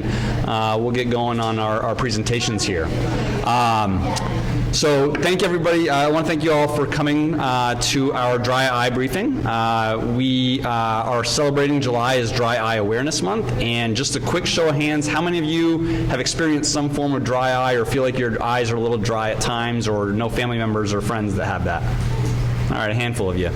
We'll get going on our presentations here. So thank you, everybody. I want to thank you all for coming to our Dry Eye briefing. We are celebrating July as Dry Eye Awareness Month, and just a quick show of hands, how many of you have experienced some form of dry eye or feel like your eyes are a little dry at times, or know family members or friends that have that? All right, a handful of you.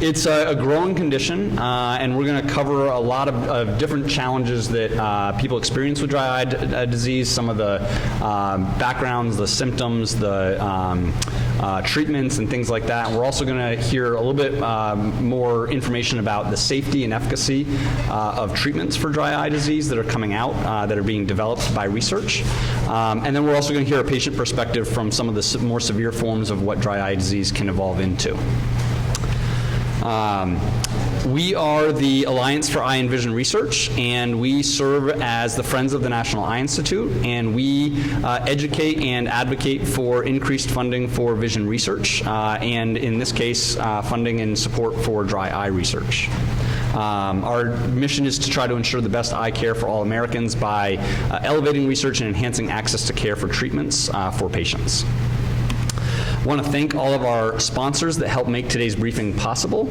It's a growing condition, and we're going to cover a lot of different challenges that people experience with dry eye disease, some of the backgrounds, the symptoms, the treatments, and things like that. And we're also going to hear a little bit more information about the safety and efficacy of treatments for dry eye disease that are coming out, that are being developed by research. And then we're also going to hear a patient perspective from some of the more severe forms of what dry eye disease can evolve into. We are the Alliance for Eye and Vision Research, and we serve as the Friends of the National Eye Institute, and we educate and advocate for increased funding for vision research, and in this case, funding and support for dry eye research. Our mission is to try to ensure the best eye care for all Americans by elevating research and enhancing access to care for treatments for patients. I want to thank all of our sponsors that help make today's briefing possible.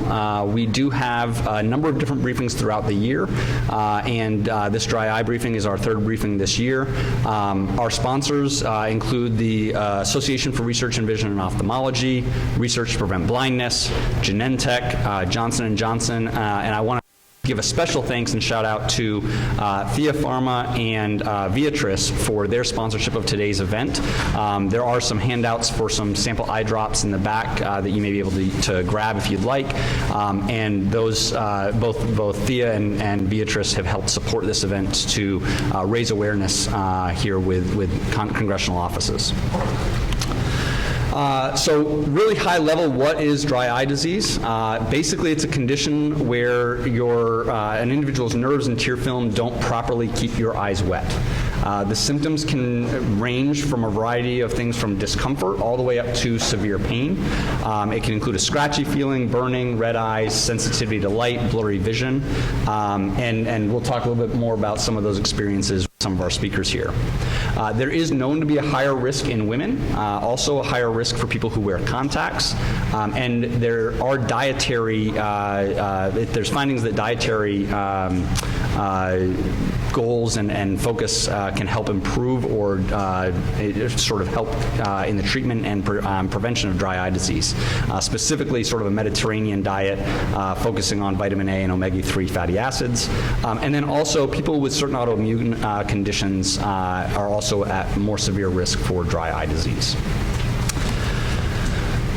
We do have a number of different briefings throughout the year, and this dry eye briefing is our third briefing this year. Our sponsors include the Association for Research in Vision and Ophthalmology, Research to Prevent Blindness, Genentech, Johnson & Johnson, and I want to give a special thanks and shout out to Thea Pharma and Viatris for their sponsorship of today's event. There are some handouts for some sample eye drops in the back that you may be able to grab if you'd like. And those, both Thea and Viatris have helped support this event to raise awareness here with congressional offices. So really high level, what is dry eye disease? Basically, it's a condition where an individual's nerves and tear film don't properly keep your eyes wet. The symptoms can range from a variety of things from discomfort all the way up to severe pain. It can include a scratchy feeling, burning, red eyes, sensitivity to light, blurry vision, and we'll talk a little bit more about some of those experiences with some of our speakers here. There is known to be a higher risk in women, also a higher risk for people who wear contacts, and there are dietary, there's findings that dietary goals and focus can help improve or sort of help in the treatment and prevention of dry eye disease. Specifically, sort of a Mediterranean diet focusing on vitamin A and omega-3 fatty acids. And then also people with certain autoimmune conditions are also at more severe risk for dry eye disease.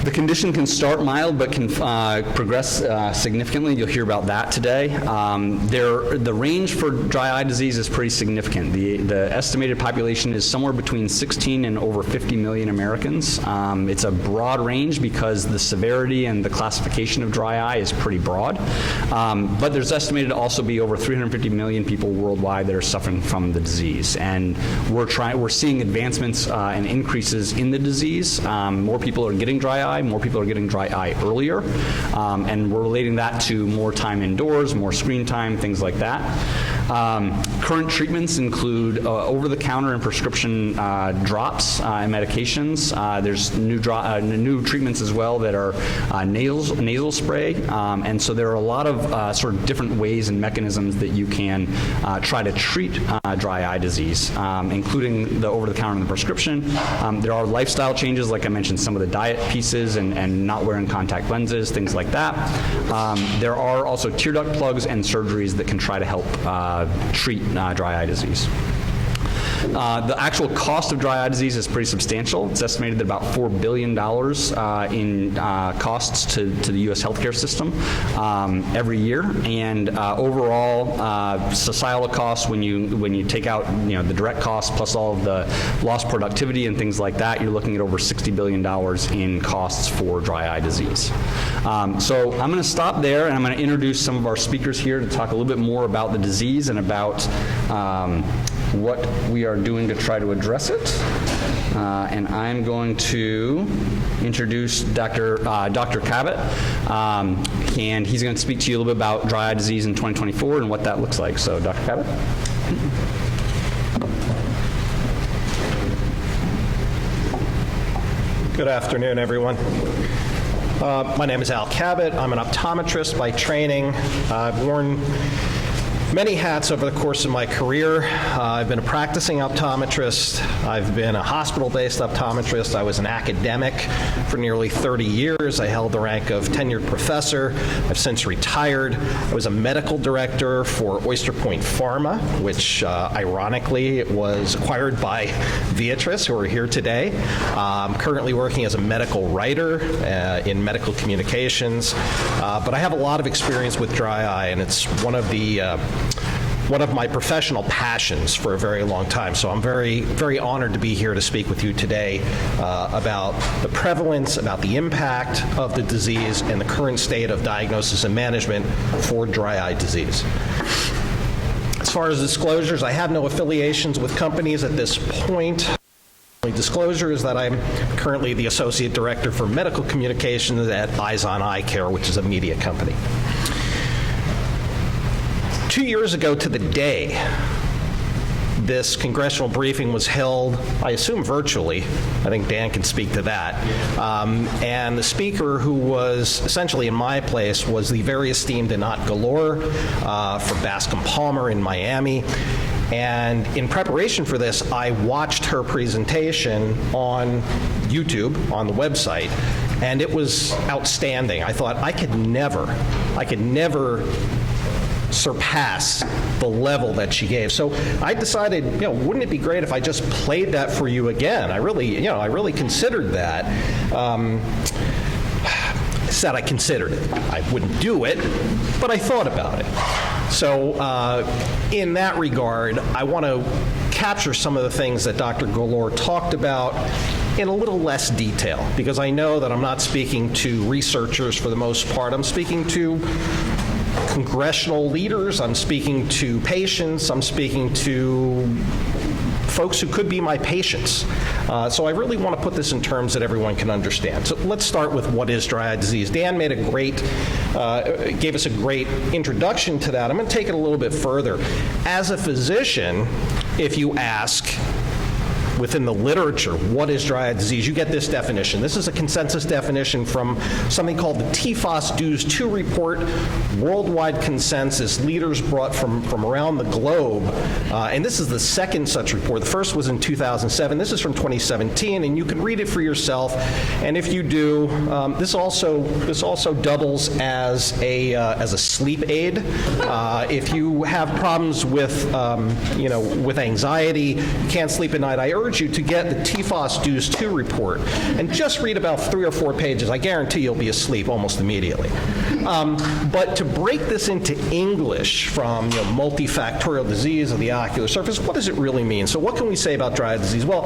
The condition can start mild but can progress significantly. You'll hear about that today. The range for dry eye disease is pretty significant. The estimated population is somewhere between 16 and over 50 million Americans. It's a broad range because the severity and the classification of dry eye is pretty broad. But there's estimated to also be over 350 million people worldwide that are suffering from the disease. And we're seeing advancements and increases in the disease. More people are getting dry eye. More people are getting dry eye earlier, and we're relating that to more time indoors, more screen time, things like that. Current treatments include over-the-counter and prescription drops and medications. There's new treatments as well that are nasal spray, and so there are a lot of sort of different ways and mechanisms that you can try to treat dry eye disease, including the over-the-counter and the prescription. There are lifestyle changes, like I mentioned, some of the diet pieces and not wearing contact lenses, things like that. There are also tear duct plugs and surgeries that can try to help treat dry eye disease. The actual cost of dry eye disease is pretty substantial. It's estimated that about $4 billion in costs to the U.S. healthcare system every year, and overall societal costs, when you take out the direct costs plus all of the lost productivity and things like that, you're looking at over $60 billion in costs for dry eye disease. So I'm going to stop there, and I'm going to introduce some of our speakers here to talk a little bit more about the disease and about what we are doing to try to address it. And I'm going to introduce Dr. Cabot, and he's going to speak to you a little bit about dry eye disease in 2024 and what that looks like. So, Dr. Cabot. Good afternoon, everyone. My name is Al Cabot. I'm an optometrist by training. I've worn many hats over the course of my career. I've been a practicing optometrist. I've been a hospital-based optometrist. I was an academic for nearly 30 years. I held the rank of tenured professor. I've since retired. I was a medical director for Oyster Point Pharma, which ironically was acquired by Viatris, who are here today. I'm currently working as a medical writer in medical communications, but I have a lot of experience with dry eye, and it's one of my professional passions for a very long time. So I'm very, very honored to be here to speak with you today about the prevalence, about the impact of the disease, and the current state of diagnosis and management for dry eye disease. As far as disclosures, I have no affiliations with companies at this point. The only disclosure is that I'm currently the Associate Director for Medical Communications at Eyes on Eye Care, which is a media company. 2 years ago to the day, this congressional briefing was held, I assume virtually. I think Dan can speak to that. And the speaker, who was essentially in my place, was the very esteemed Anat Galor from Bascom Palmer in Miami. And in preparation for this, I watched her presentation on YouTube, on the website, and it was outstanding. I thought I could never surpass the level that she gave. So I decided, wouldn't it be great if I just played that for you again? I really considered that. Said I considered it. I wouldn't do it, but I thought about it. So in that regard, I want to capture some of the things that Dr. Galor talked about in a little less detail, because I know that I'm not speaking to researchers for the most part. I'm speaking to congressional leaders, I'm speaking to patients, I'm speaking to folks who could be my patients. So I really want to put this in terms that everyone can understand. So let's start with what is dry eye disease. Dan gave us a great introduction to that. I'm going to take it a little bit further. As a physician, if you ask within the literature, what is dry eye disease? You get this definition. This is a consensus definition from something called the TFOS DUES 2 report, worldwide consensus, leaders brought from around the globe. And this is the second such report. The first was in 2007. This is from 2017, and you can read it for yourself. And if you do, this also doubles as a sleep aid. If you have problems with anxiety, you can't sleep at night, I urge you to get the TFOS DUES 2 report and just read about 3 or 4 pages. I guarantee you'll be asleep almost immediately. But to break this into English from multifactorial disease of the ocular surface, what does it really mean? So what can we say about dry eye disease? Well,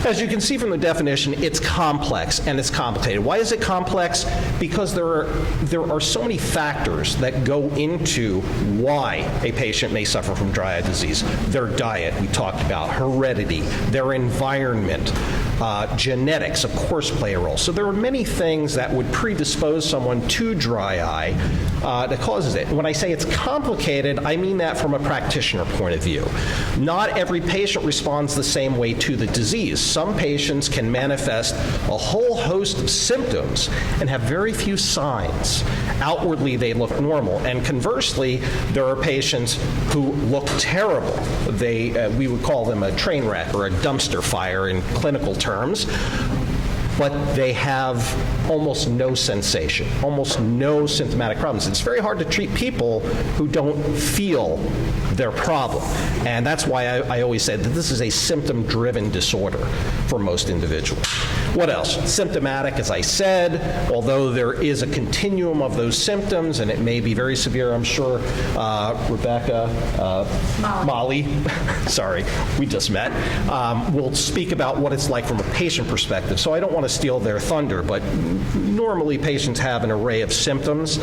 as you can see from the definition, it's complex and it's complicated. Why is it complex? Because there are so many factors that go into why a patient may suffer from dry eye disease. Their diet, we talked about, heredity, their environment, genetics, of course, play a role. So there are many things that would predispose someone to dry eye that causes it. When I say it's complicated, I mean that from a practitioner point of view. Not every patient responds the same way to the disease. Some patients can manifest a whole host of symptoms and have very few signs. Outwardly, they look normal. And conversely, there are patients who look terrible. We would call them a train wreck or a dumpster fire in clinical terms, but they have almost no sensation, almost no symptomatic problems. It's very hard to treat people who don't feel their problem. And that's why I always say that this is a symptom-driven disorder for most individuals. What else? Symptomatic, as I said, although there is a continuum of those symptoms, and it may be very severe, I'm sure Molly, sorry, we just met, will speak about what it's like from a patient perspective. So I don't want to steal their thunder, but normally patients have an array of symptoms.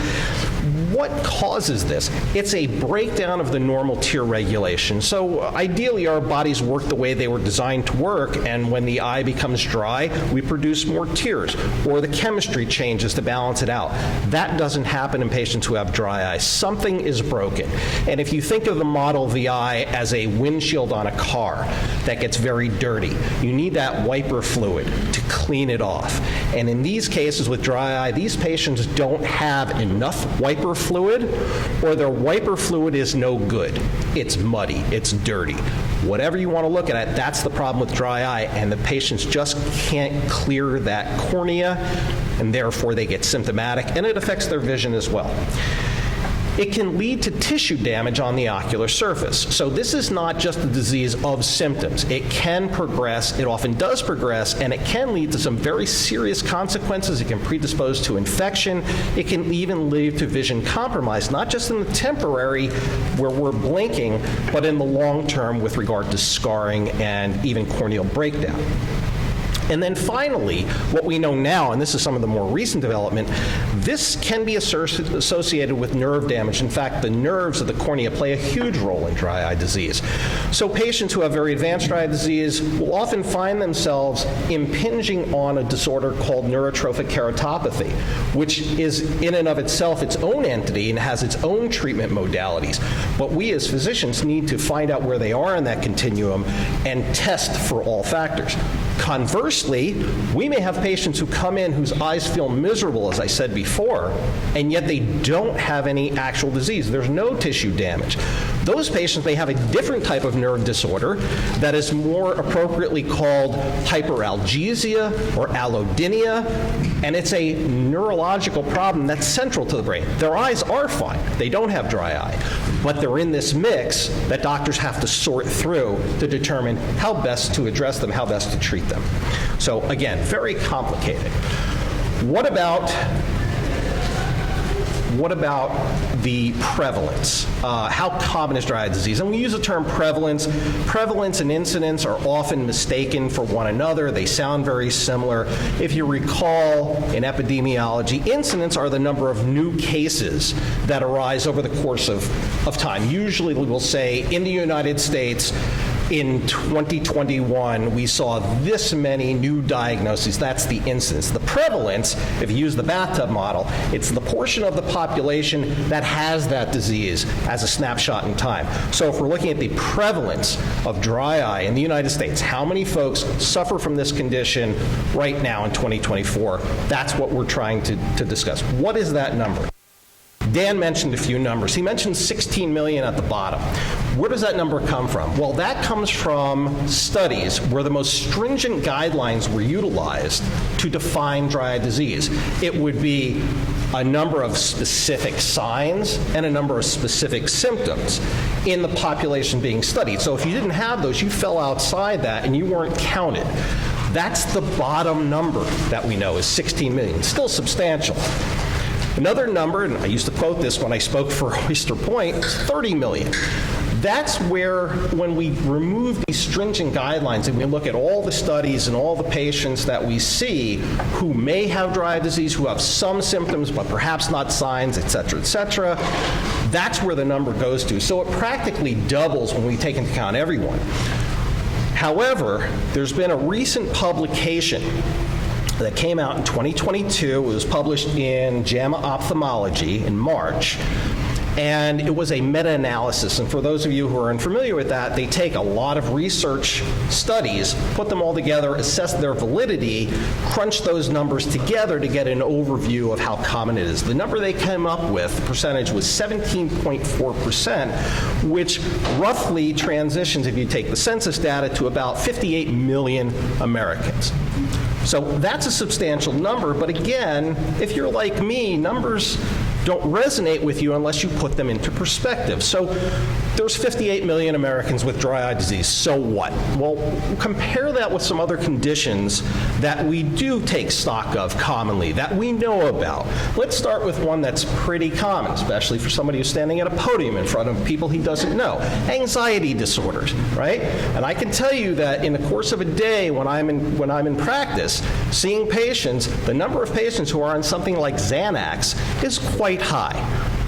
what causes this? It's a breakdown of the normal tear regulation. So ideally, our bodies work the way they were designed to work, and when the eye becomes dry, we produce more tears, or the chemistry changes to balance it out. That doesn't happen in patients who have dry eye. Something is broken. And if you think of the model of the eye as a windshield on a car that gets very dirty, you need that wiper fluid to clean it off. And in these cases with dry eye, these patients don't have enough wiper fluid, or their wiper fluid is no good. It's muddy, it's dirty. Whatever you want to look at, that's the problem with dry eye, and the patients just can't clear that cornea, and therefore they get symptomatic, and it affects their vision as well. It can lead to tissue damage on the ocular surface. So this is not just a disease of symptoms. It can progress, it often does progress, and it can lead to some very serious consequences. It can predispose to infection. It can even lead to vision compromise, not just in the temporary where we're blinking, but in the long term with regard to scarring and even corneal breakdown. And then finally, what we know now, and this is some of the more recent development, this can be associated with nerve damage. In fact, the nerves of the cornea play a huge role in dry eye disease. So patients who have very advanced dry eye disease will often find themselves impinging on a disorder called neurotrophic keratopathy, which is in and of itself its own entity and has its own treatment modalities. But we as physicians need to find out where they are in that continuum and test for all factors. Conversely, we may have patients who come in whose eyes feel miserable, as I said before, and yet they don't have any actual disease. There's no tissue damage. Those patients may have a different type of nerve disorder that is more appropriately called hyperalgesia or allodynia, and it's a neurological problem that's central to the brain. Their eyes are fine. They don't have dry eye, but they're in this mix that doctors have to sort through to determine how best to address them, how best to treat them. So again, very complicated. What about the prevalence? How common is dry eye disease? And we use the term prevalence. Prevalence and incidence are often mistaken for one another. They sound very similar. If you recall, in epidemiology, incidents are the number of new cases that arise over the course of time. Usually we'll say in the United States, in 2021, we saw this many new diagnoses. That's the incidence. The prevalence, if you use the bathtub model, it's the portion of the population that has that disease as a snapshot in time. So if we're looking at the prevalence of dry eye in the United States, how many folks suffer from this condition right now in 2024, that's what we're trying to discuss. What is that number? Dan mentioned a few numbers. He mentioned 16 million at the bottom. Where does that number come from? Well, that comes from studies where the most stringent guidelines were utilized to define dry eye disease. It would be a number of specific signs and a number of specific symptoms in the population being studied. So if you didn't have those, you fell outside that and you weren't counted. That's the bottom number that we know is 16 million. Still substantial. Another number, and I used to quote this when I spoke for Oyster Point, 30 million. That's where, when we remove these stringent guidelines and we look at all the studies and all the patients that we see who may have dry eye disease, who have some symptoms but perhaps not signs, et cetera, that's where the number goes to. So it practically doubles when we take into account everyone. However, there's been a recent publication that came out in 2022. It was published in JAMA Ophthalmology in March, and it was a meta-analysis. And for those of you who are unfamiliar with that, they take a lot of research studies, put them all together, assess their validity, crunch those numbers together to get an overview of how common it is. The number they came up with, the percentage, was 17.4%, which roughly transitions, if you take the census data, to about 58 million Americans. So that's a substantial number, but again, if you're like me, numbers don't resonate with you unless you put them into perspective. So there's 58 million Americans with dry eye disease. So what? Well, compare that with some other conditions that we do take stock of commonly, that we know about. Let's start with one that's pretty common, especially for somebody who's standing at a podium in front of people he doesn't know. Anxiety disorders, right? And I can tell you that in the course of a day when I'm in practice, seeing patients, the number of patients who are on something like Xanax is quite high.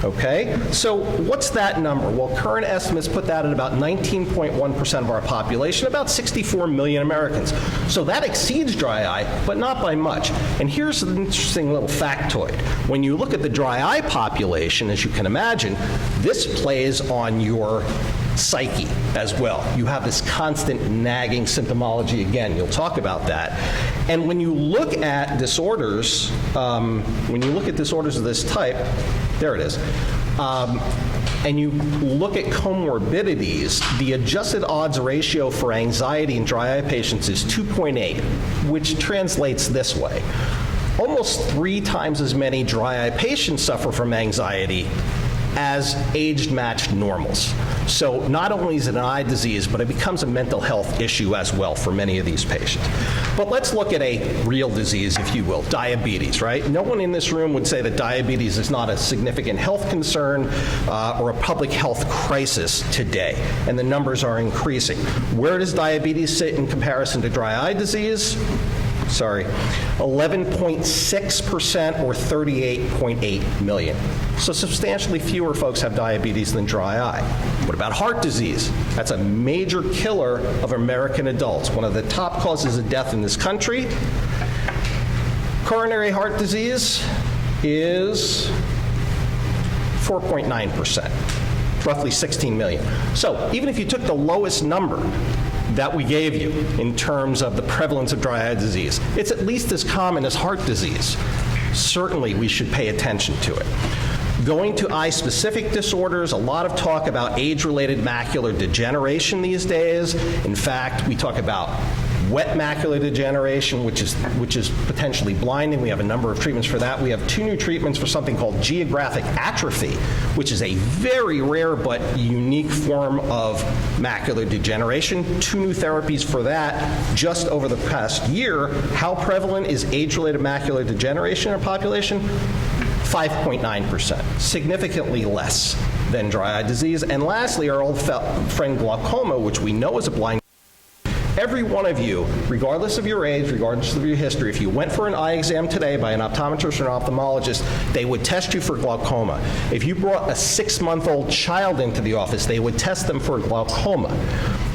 Okay, so what's that number? Well, current estimates put that at about 19.1% of our population, about 64 million Americans. So that exceeds dry eye, but not by much. And here's an interesting little factoid. When you look at the dry eye population, as you can imagine, this plays on your psyche as well. You have this constant nagging symptomology. Again, you'll talk about that. And when you look at disorders, of this type, there it is, and you look at comorbidities, the adjusted odds ratio for anxiety in dry eye patients is 2.8, which translates this way. Almost 3 times as many dry eye patients suffer from anxiety as age-matched normals. So not only is it an eye disease, but it becomes a mental health issue as well for many of these patients. But let's look at a real disease, if you will, diabetes, right? No one in this room would say that diabetes is not a significant health concern or a public health crisis today, and the numbers are increasing. Where does diabetes sit in comparison to dry eye disease? 11.6% or 38.8 million. So substantially fewer folks have diabetes than dry eye. What about heart disease? That's a major killer of American adults, one of the top causes of death in this country. Coronary heart disease is 4.9%, roughly 16 million. So even if you took the lowest number that we gave you in terms of the prevalence of dry eye disease, it's at least as common as heart disease. Certainly we should pay attention to it. Going to eye-specific disorders, a lot of talk about age-related macular degeneration these days. In fact, we talk about wet macular degeneration, which is potentially blinding. We have a number of treatments for that. We have 2 new treatments for something called geographic atrophy, which is a very rare but unique form of macular degeneration. 2 new therapies for that just over the past year. How prevalent is age-related macular degeneration in our population? 5.9%, significantly less than dry eye disease. And lastly, our old friend glaucoma, which we know is a blind. Every one of you, regardless of your age, regardless of your history, if you went for an eye exam today by an optometrist or an ophthalmologist, they would test you for glaucoma. If you brought a 6-month-old child into the office, they would test them for glaucoma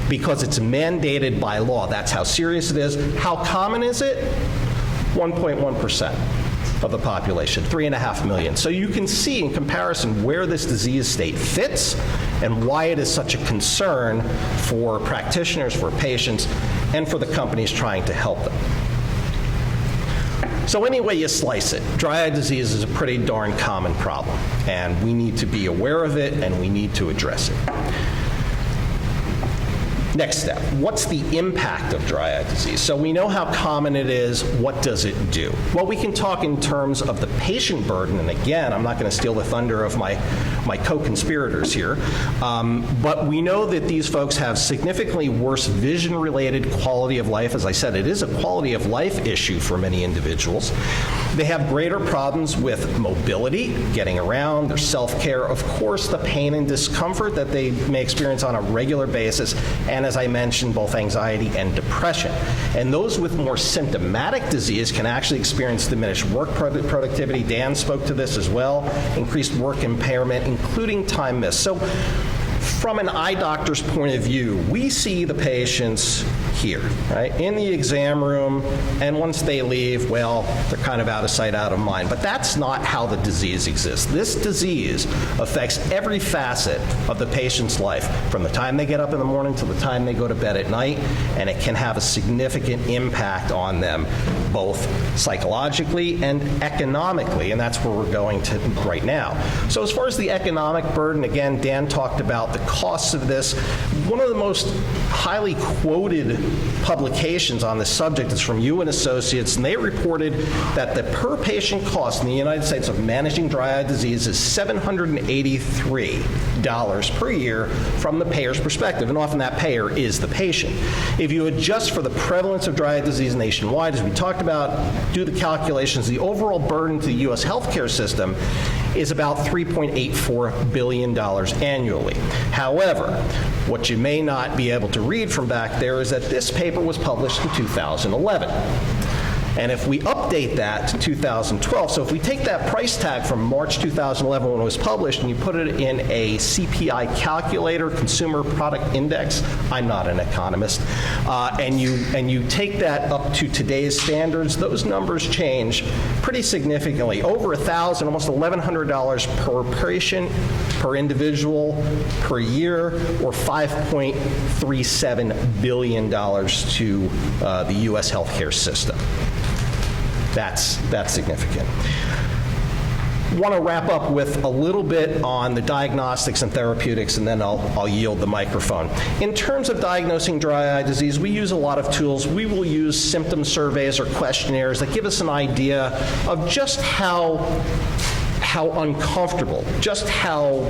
because it's mandated by law. That's how serious it is. How common is it? 1.1% of the population, 3.5 million. So you can see in comparison where this disease state fits and why it is such a concern for practitioners, for patients, and for the companies trying to help them. So any way you slice it, dry eye disease is a pretty darn common problem, and we need to be aware of it and we need to address it. Next step, what's the impact of dry eye disease? So we know how common it is. What does it do? Well, we can talk in terms of the patient burden, and again, I'm not going to steal the thunder of my co-conspirators here, but we know that these folks have significantly worse vision-related quality of life. As I said, it is a quality of life issue for many individuals. They have greater problems with mobility, getting around, their self-care, of course, the pain and discomfort that they may experience on a regular basis, and as I mentioned, both anxiety and depression. And those with more symptomatic disease can actually experience diminished work productivity. Dan spoke to this as well, increased work impairment, including time missed. So from an eye doctor's point of view, we see the patients here, right, in the exam room, and once they leave, well, they're kind of out of sight, out of mind. But that's not how the disease exists. This disease affects every facet of the patient's life, from the time they get up in the morning to the time they go to bed at night, and it can have a significant impact on them, both psychologically and economically, and that's where we're going to right now. So as far as the economic burden, again, Dan talked about the costs of this. One of the most highly quoted publications on this subject is from Ewan Associates, and they reported that the per patient cost in the United States of managing dry eye disease is $783 per year from the payer's perspective, and often that payer is the patient. If you adjust for the prevalence of dry eye disease nationwide, as we talked about, do the calculations, the overall burden to the U.S. healthcare system is about $3.84 billion annually. However, what you may not be able to read from back there is that this paper was published in 2011. And if we update that to 2012, so if we take that price tag from March 2011 when it was published and you put it in a CPI calculator, Consumer Product Index, I'm not an economist, and you take that up to today's standards, those numbers change pretty significantly. Over $1,000, almost $1,100 per patient, per individual, per year, or $5.37 billion to the U.S. healthcare system. That's significant. Want to wrap up with a little bit on the diagnostics and therapeutics, and then I'll yield the microphone. In terms of diagnosing dry eye disease, we use a lot of tools. We will use symptom surveys or questionnaires that give us an idea of just how uncomfortable, just how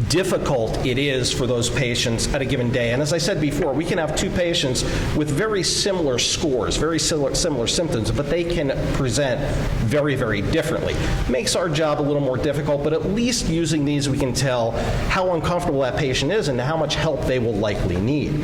difficult it is for those patients at a given day. And as I said before, we can have two patients with very similar scores, very similar symptoms, but they can present very, very differently. Makes our job a little more difficult, but at least using these we can tell how uncomfortable that patient is and how much help they will likely need.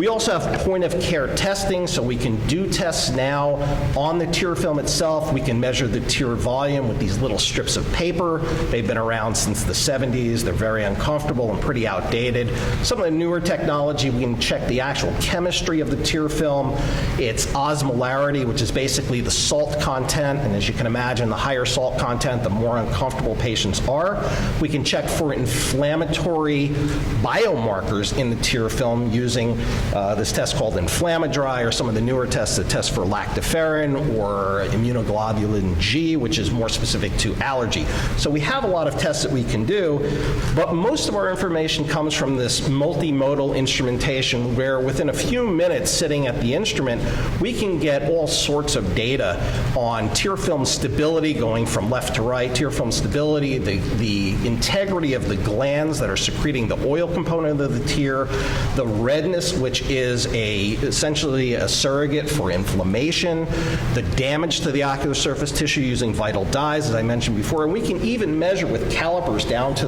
We also have point-of-care testing, so we can do tests now on the tear film itself. We can measure the tear volume with these little strips of paper. They've been around since the 70s. They're very uncomfortable and pretty outdated. Some of the newer technology, we can check the actual chemistry of the tear film, its osmolarity, which is basically the salt content, and as you can imagine, the higher salt content, the more uncomfortable patients are. We can check for inflammatory biomarkers in the tear film using this test called Inflammadry, or some of the newer tests that test for lactoferrin or immunoglobulin G, which is more specific to allergy. So we have a lot of tests that we can do, but most of our information comes from this multimodal instrumentation where within a few minutes sitting at the instrument, we can get all sorts of data on tear film stability going from left to right, tear film stability, the integrity of the glands that are secreting the oil component of the tear, the redness, which is essentially a surrogate for inflammation, the damage to the ocular surface tissue using vital dyes, as I mentioned before, and we can even measure with calipers down to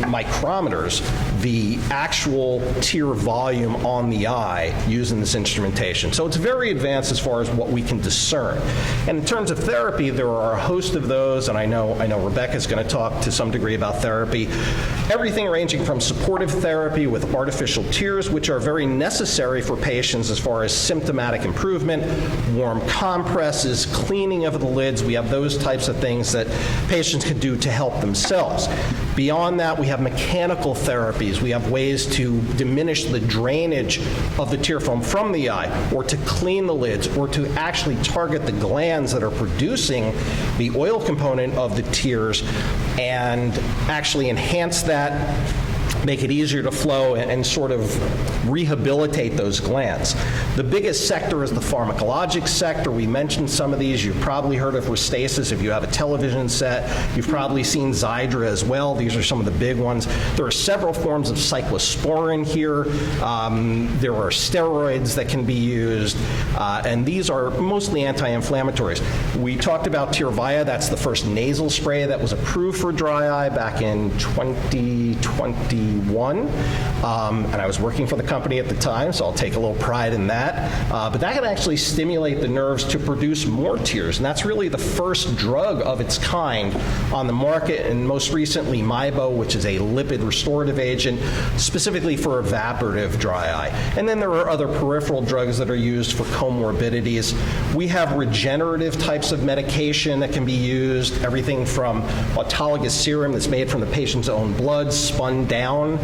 micrometers the actual tear volume on the eye using this instrumentation. So it's very advanced as far as what we can discern. And in terms of therapy, there are a host of those, and I know Rebecca's going to talk to some degree about therapy. Everything ranging from supportive therapy with artificial tears, which are very necessary for patients as far as symptomatic improvement, warm compresses, cleaning of the lids. We have those types of things that patients can do to help themselves. Beyond that, we have mechanical therapies. We have ways to diminish the drainage of the tear film from the eye, or to clean the lids, or to actually target the glands that are producing the oil component of the tears and actually enhance that, make it easier to flow, and sort of rehabilitate those glands. The biggest sector is the pharmacologic sector. We mentioned some of these. You've probably heard of Restasis if you have a television set. You've probably seen Xiidra as well. These are some of the big ones. There are several forms of cyclosporin here. There are steroids that can be used, and these are mostly anti-inflammatories. We talked about Tyrvaya. That's the first nasal spray that was approved for dry eye back in 2021, and I was working for the company at the time, so I'll take a little pride in that. But that can actually stimulate the nerves to produce more tears, and that's really the first drug of its kind on the market, and most recently Mibo, which is a lipid restorative agent specifically for evaporative dry eye. And then there are other peripheral drugs that are used for comorbidities. We have regenerative types of medication that can be used, everything from autologous serum that's made from the patient's own blood, spun down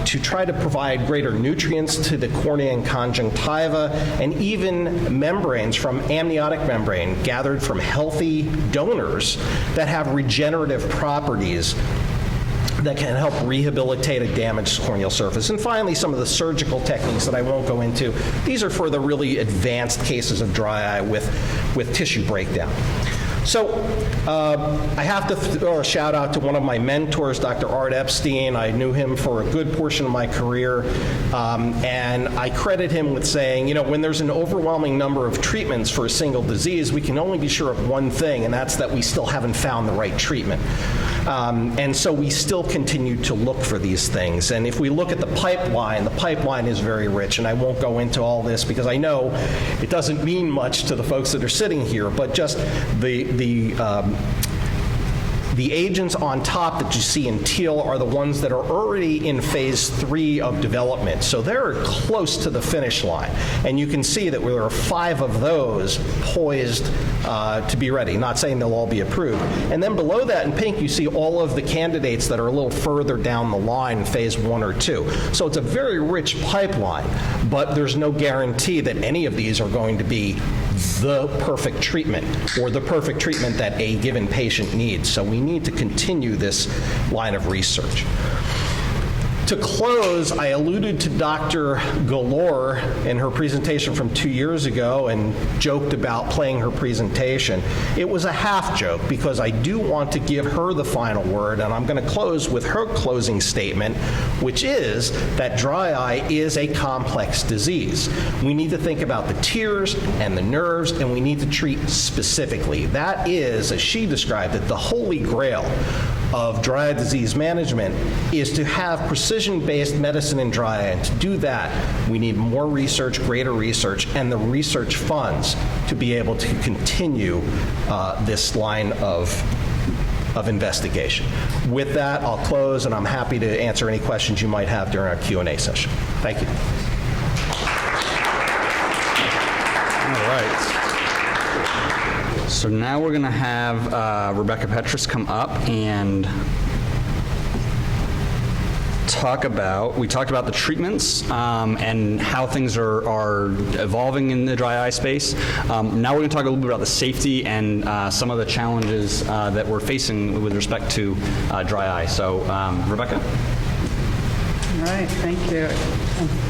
to try to provide greater nutrients to the cornea and conjunctiva, and even membranes from amniotic membrane gathered from healthy donors that have regenerative properties that can help rehabilitate a damaged corneal surface. And finally, some of the surgical techniques that I won't go into. These are for the really advanced cases of dry eye with tissue breakdown. So I have to throw a shout out to one of my mentors, Dr. Art Epstein. I knew him for a good portion of my career, and I credit him with saying, when there's an overwhelming number of treatments for a single disease, we can only be sure of one thing, and that's that we still haven't found the right treatment. And so we still continue to look for these things. And if we look at the pipeline is very rich. And I won't go into all this because I know it doesn't mean much to the folks that are sitting here, but just the agents on top that you see in teal are the ones that are already in phase 3 of development. So they're close to the finish line. And you can see that there are 5 of those poised to be ready. Not saying they'll all be approved. And then below that in pink, you see all of the candidates that are a little further down the line in phase 1 or 2. So it's a very rich pipeline, but there's no guarantee that any of these are going to be the perfect treatment or the perfect treatment that a given patient needs. So we need to continue this line of research. To close, I alluded to Dr. Galore in her presentation from 2 years ago and joked about playing her presentation. It was a half joke because I do want to give her the final word, and I'm going to close with her closing statement, which is that dry eye is a complex disease. We need to think about the tears and the nerves, and we need to treat specifically. That is, as she described it, the holy grail of dry eye disease management is to have precision-based medicine in dry eye. And to do that, we need more research, greater research, and the research funds to be able to continue this line of investigation. With that, I'll close, and I'm happy to answer any questions you might have during our Q&A session. Thank you. All right. So now we're going to have Rebecca Petrus come up and talked about the treatments and how things are evolving in the dry eye space. Now we're going to talk a little bit about the safety and some of the challenges that we're facing with respect to dry eye. So, Rebecca? All right, thank you.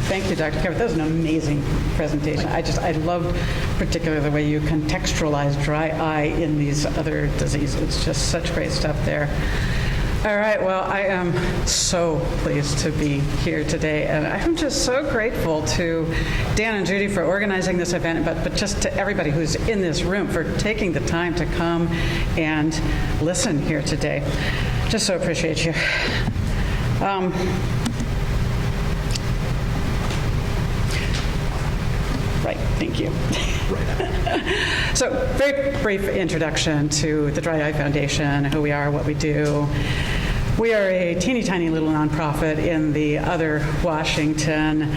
Thank you, Dr. Kevin. That was an amazing presentation. I loved particularly the way you contextualized dry eye in these other diseases. It's just such great stuff there. All right, well, I am so pleased to be here today, and I'm just so grateful to Dan and Judy for organizing this event, but just to everybody who's in this room for taking the time to come and listen here today. Just so appreciate you. Right, thank you. So, very brief introduction to the Dry Eye Foundation, who we are, what we do. We are a teeny tiny little nonprofit in the other Washington.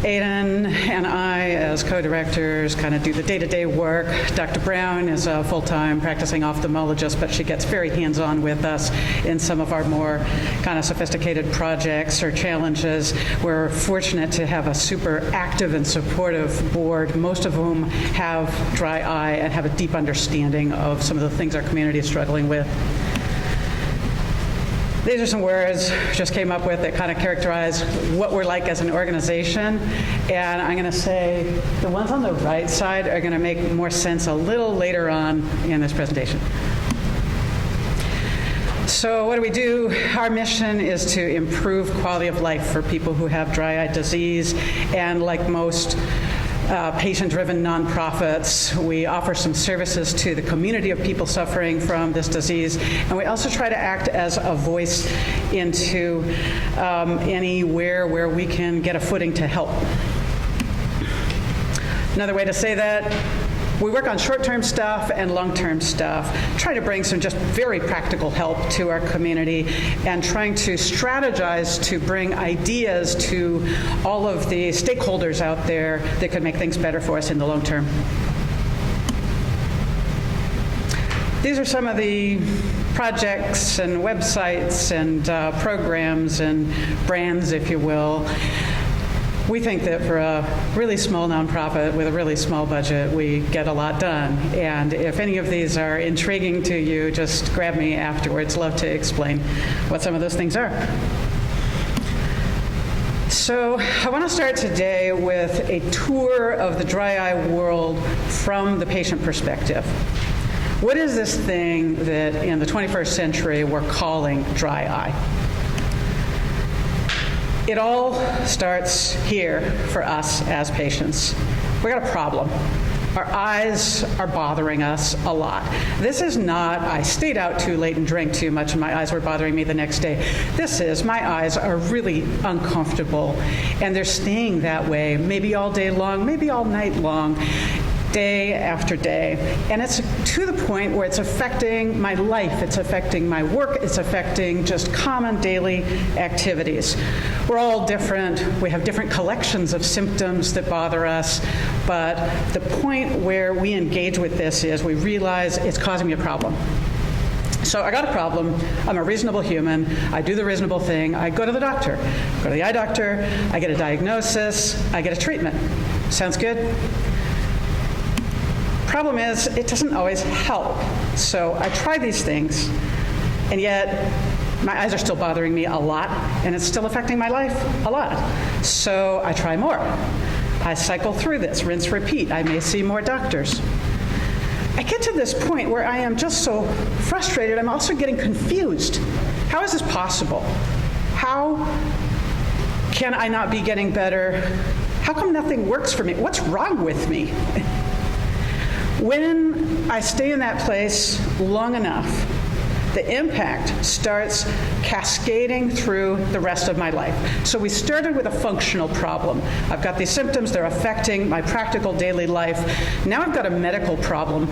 Aidan and I, as co-directors, kind of do the day-to-day work. Dr. Brown is a full-time practicing ophthalmologist, but she gets very hands-on with us in some of our more kind of sophisticated projects or challenges. We're fortunate to have a super active and supportive board, most of whom have dry eye and have a deep understanding of some of the things our community is struggling with. These are some words just came up with that kind of characterize what we're like as an organization. And I'm going to say the ones on the right side are going to make more sense a little later on in this presentation. So what do we do? Our mission is to improve quality of life for people who have dry eye disease. And like most patient-driven nonprofits, we offer some services to the community of people suffering from this disease, and we also try to act as a voice into anywhere where we can get a footing to help. Another way to say that, we work on short-term stuff and long-term stuff, try to bring some just very practical help to our community and trying to strategize to bring ideas to all of the stakeholders out there that could make things better for us in the long term. These are some of the projects and websites and programs and brands, if you will. We think that for a really small nonprofit with a really small budget, we get a lot done. And if any of these are intriguing to you, just grab me afterwards. Love to explain what some of those things are. So I want to start today with a tour of the dry eye world from the patient perspective. What is this thing that in the 21st century we're calling dry eye? It all starts here for us as patients. We got a problem. Our eyes are bothering us a lot. This is not, I stayed out too late and drank too much and my eyes were bothering me the next day. This is, my eyes are really uncomfortable and they're staying that way, maybe all day long, maybe all night long, day after day. And it's to the point where it's affecting my life, it's affecting my work, it's affecting just common daily activities. We're all different. We have different collections of symptoms that bother us. But the point where we engage with this is we realize it's causing me a problem. So I got a problem. I'm a reasonable human. I do the reasonable thing. I go to the doctor. Go to the eye doctor. I get a diagnosis. I get a treatment. Sounds good? Problem is, it doesn't always help. So I try these things, and yet my eyes are still bothering me a lot, and it's still affecting my life a lot. So I try more. I cycle through this, rinse, repeat. I may see more doctors. I get to this point where I am just so frustrated, I'm also getting confused. How is this possible? How can I not be getting better? How come nothing works for me? What's wrong with me? When I stay in that place long enough, the impact starts cascading through the rest of my life. So we started with a functional problem. I've got these symptoms, they're affecting my practical daily life. Now I've got a medical problem.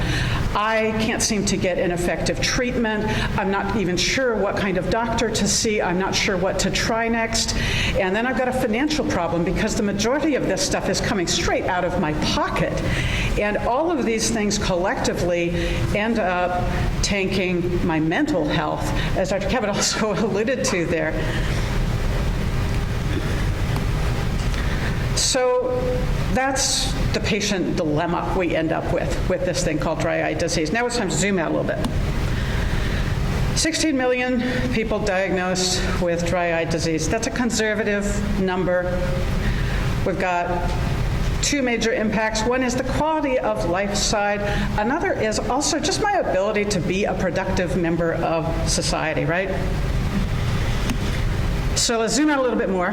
I can't seem to get an effective treatment. I'm not even sure what kind of doctor to see. I'm not sure what to try next. And then I've got a financial problem because the majority of this stuff is coming straight out of my pocket. And all of these things collectively end up tanking my mental health, as Dr. Kevin also alluded to there. So that's the patient dilemma we end up with this thing called dry eye disease. Now it's time to zoom out a little bit. 16 million people diagnosed with dry eye disease. That's a conservative number. We've got two major impacts. One is the quality of life side. Another is also just my ability to be a productive member of society, right? So let's zoom out a little bit more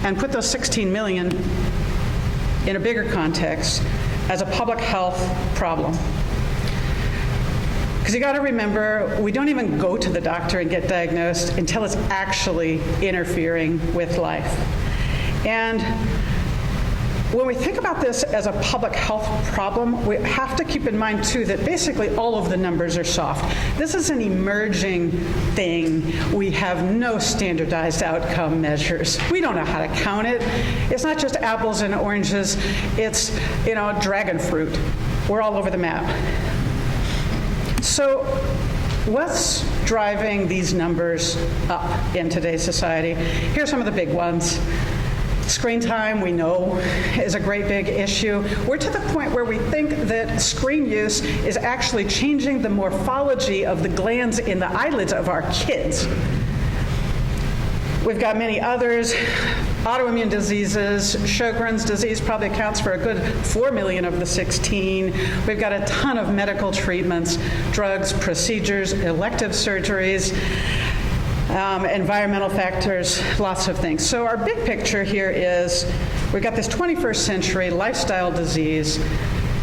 and put those 16 million in a bigger context as a public health problem. Because you got to remember, we don't even go to the doctor and get diagnosed until it's actually interfering with life. And when we think about this as a public health problem, we have to keep in mind, too, that basically all of the numbers are soft. This is an emerging thing. We have no standardized outcome measures. We don't know how to count it. It's not just apples and oranges. It's, dragon fruit. We're all over the map. So what's driving these numbers up in today's society? Here's some of the big ones. Screen time, we know, is a great big issue. We're to the point where we think that screen use is actually changing the morphology of the glands in the eyelids of our kids. We've got many others. Autoimmune diseases, Sjogren's disease probably accounts for a good 4 million of the 16. We've got a ton of medical treatments, drugs, procedures, elective surgeries, environmental factors, lots of things. So our big picture here is we've got this 21st century lifestyle disease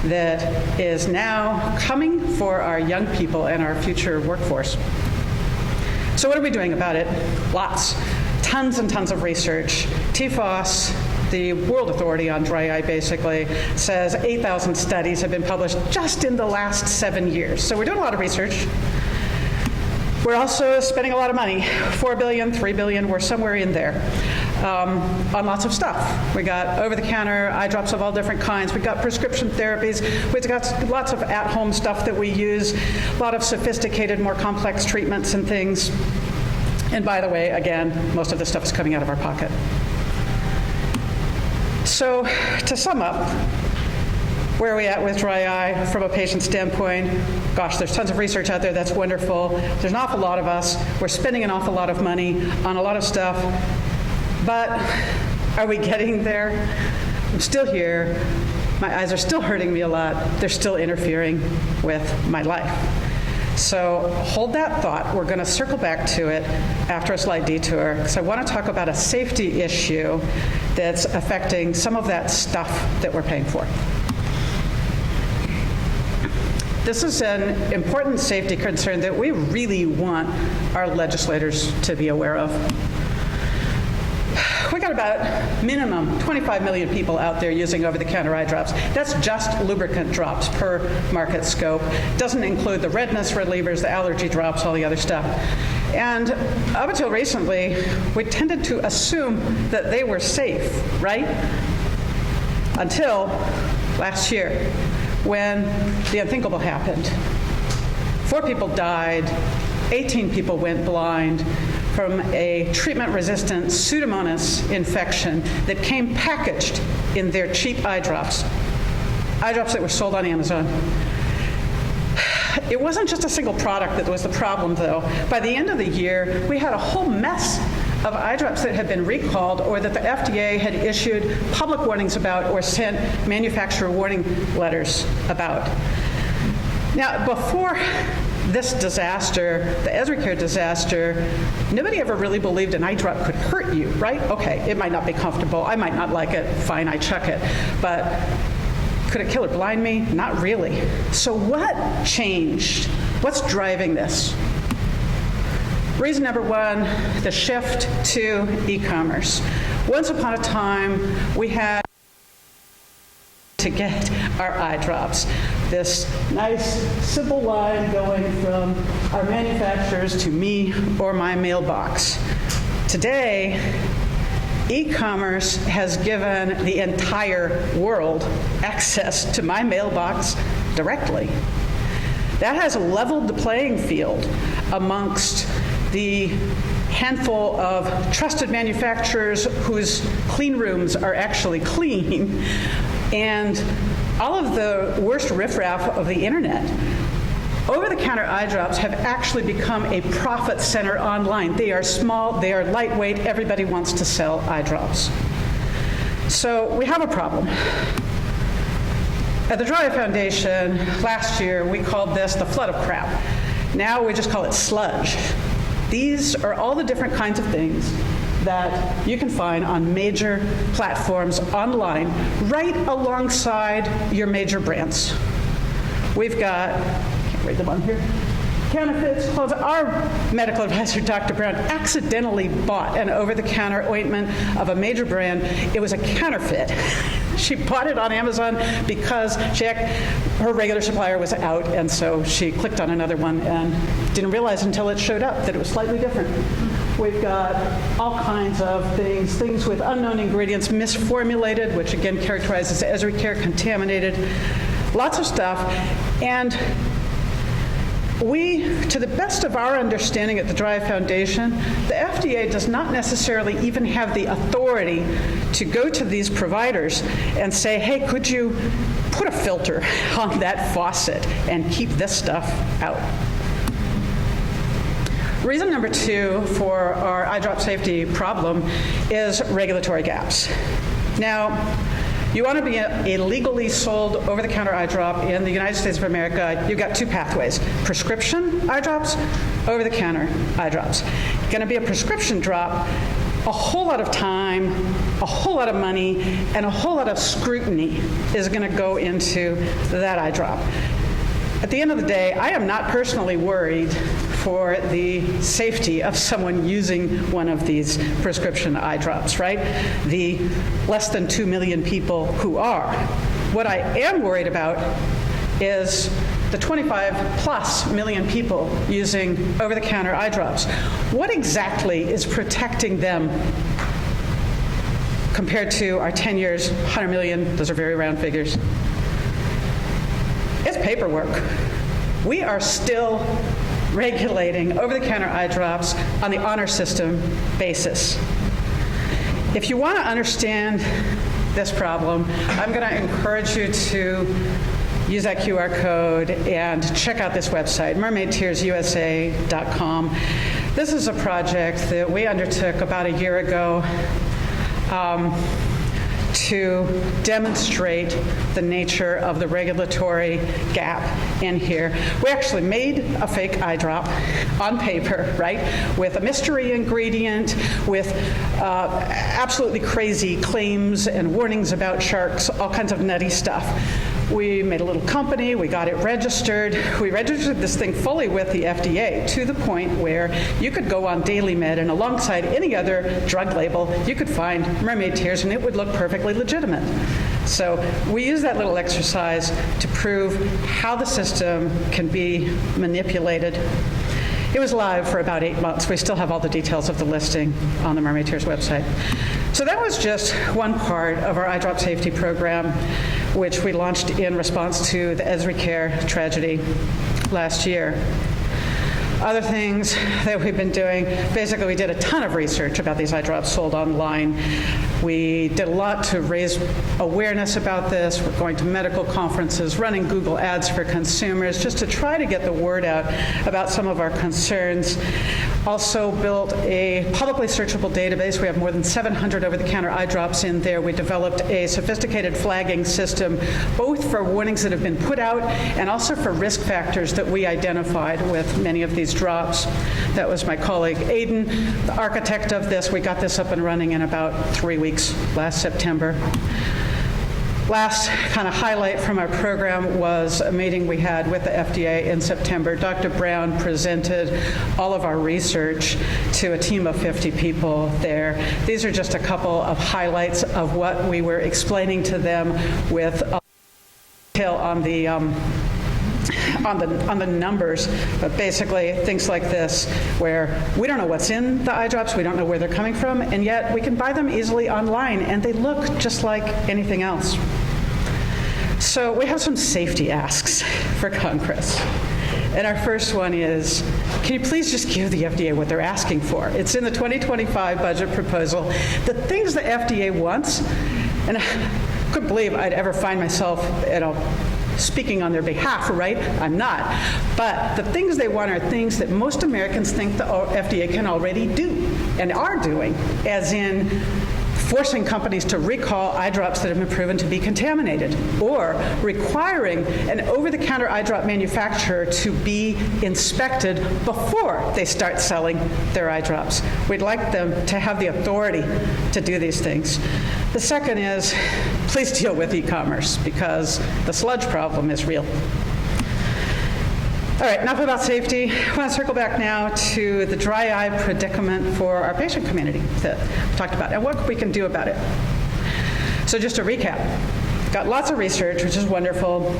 that is now coming for our young people and our future workforce. So what are we doing about it? Lots. Tons and tons of research. TFOS, the World Authority on Dry Eye, basically says 8,000 studies have been published just in the last 7 years. So we're doing a lot of research. We're also spending a lot of money, $4 billion, $3 billion, we're somewhere in there, on lots of stuff. We got over-the-counter eye drops of all different kinds. We got prescription therapies. We've got lots of at-home stuff that we use, a lot of sophisticated, more complex treatments and things. And by the way, again, most of this stuff is coming out of our pocket. So to sum up, where are we at with dry eye from a patient standpoint? Gosh, there's tons of research out there. That's wonderful. There's an awful lot of us. We're spending an awful lot of money on a lot of stuff. But are we getting there? I'm still here. My eyes are still hurting me a lot. They're still interfering with my life. So hold that thought. We're going to circle back to it after a slight detour, because I want to talk about a safety issue that's affecting some of that stuff that we're paying for. This is an important safety concern that we really want our legislators to be aware of. We got about minimum 25 million people out there using over-the-counter eye drops. That's just lubricant drops per market scope. Doesn't include the redness relievers, the allergy drops, all the other stuff. And up until recently, we tended to assume that they were safe, right? Until last year, when the unthinkable happened. 4 people died, 18 people went blind from a treatment-resistant Pseudomonas infection that came packaged in their cheap eye drops that were sold on Amazon. It wasn't just a single product that was the problem, though. By the end of the year, we had a whole mess of eye drops that had been recalled or that the FDA had issued public warnings about or sent manufacturer warning letters about. Now, before this disaster, the EzriCare disaster, nobody ever really believed an eye drop could hurt you, right? Okay, it might not be comfortable. I might not like it. Fine, I chuck it. But could it kill or blind me? Not really. So what changed? What's driving this? Reason number one, the shift to e-commerce. Once upon a time, we had to get our eye drops. This nice, simple line going from our manufacturers to me or my mailbox. Today, e-commerce has given the entire world access to my mailbox directly. That has leveled the playing field amongst the handful of trusted manufacturers whose clean rooms are actually clean, and all of the worst riffraff of the internet. Over-the-counter eye drops have actually become a profit center online. They are small, they are lightweight, everybody wants to sell eye drops. So we have a problem. At the Dry Eye Foundation, last year, we called this the flood of crap. Now we just call it sludge. These are all the different kinds of things that you can find on major platforms online, right alongside your major brands. We've got, I can't read them on here, counterfeits, clothes. Our medical advisor, Dr. Brown, accidentally bought an over-the-counter ointment of a major brand. It was a counterfeit. She bought it on Amazon because her regular supplier was out, and so she clicked on another one and didn't realize until it showed up that it was slightly different. We've got all kinds of things with unknown ingredients, misformulated, which again characterizes EzriCare, contaminated, lots of stuff. And we, to the best of our understanding at the Dry Eye Foundation, the FDA does not necessarily even have the authority to go to these providers and say, hey, could you put a filter on that faucet and keep this stuff out? Reason number two for our eye drop safety problem is regulatory gaps. Now, you want to be a legally sold over-the-counter eye drop in the United States of America, you've got 2 pathways: prescription eye drops, over-the-counter eye drops. Going to be a prescription drop, a whole lot of time, a whole lot of money, and a whole lot of scrutiny is going to go into that eye drop. At the end of the day, I am not personally worried for the safety of someone using one of these prescription eye drops, right? The less than 2 million people who are. What I am worried about is the 25+ million people using over-the-counter eye drops. What exactly is protecting them compared to our 10 years, 100 million, those are very round figures? It's paperwork. We are still regulating over-the-counter eye drops on the honor system basis. If you want to understand this problem, I'm going to encourage you to use that QR code and check out this website, mermaidtearsusa.com. This is a project that we undertook about a year ago to demonstrate the nature of the regulatory gap in here. We actually made a fake eye drop on paper, right, with a mystery ingredient, with absolutely crazy claims and warnings about sharks, all kinds of nutty stuff. We made a little company, we got it registered. We registered this thing fully with the FDA to the point where you could go on Daily Med and alongside any other drug label, you could find mermaid tears and it would look perfectly legitimate. So we use that little exercise to prove how the system can be manipulated. It was live for about 8 months. We still have all the details of the listing on the Mermaid Tears website. So that was just one part of our eye drop safety program, which we launched in response to the EsriCare tragedy last year. Other things that we've been doing, basically we did a ton of research about these eye drops sold online. We did a lot to raise awareness about this. We're going to medical conferences, running Google ads for consumers, just to try to get the word out about some of our concerns. Also built a publicly searchable database. We have more than 700 over-the-counter eye drops in there. We developed a sophisticated flagging system, both for warnings that have been put out and also for risk factors that we identified with many of these drops. That was my colleague Aidan, the architect of this. We got this up and running in about 3 weeks last September. Last kind of highlight from our program was a meeting we had with the FDA in September. Dr. Brown presented all of our research to a team of 50 people there. These are just a couple of highlights of what we were explaining to them with detail on the numbers, but basically things like this, where we don't know what's in the eye drops, we don't know where they're coming from, and yet we can buy them easily online, and they look just like anything else. So we have some safety asks for Congress. And our first one is, can you please just give the FDA what they're asking for? It's in the 2025 budget proposal. The things the FDA wants, and I couldn't believe I'd ever find myself, speaking on their behalf, right? I'm not. But the things they want are things that most Americans think the FDA can already do and are doing, as in forcing companies to recall eye drops that have been proven to be contaminated, or requiring an over-the-counter eye drop manufacturer to be inspected before they start selling their eye drops. We'd like them to have the authority to do these things. The second is, please deal with e-commerce, because the sludge problem is real. All right, enough about safety. I want to circle back now to the dry eye predicament for our patient community that we talked about and what we can do about it. So just to recap, got lots of research, which is wonderful.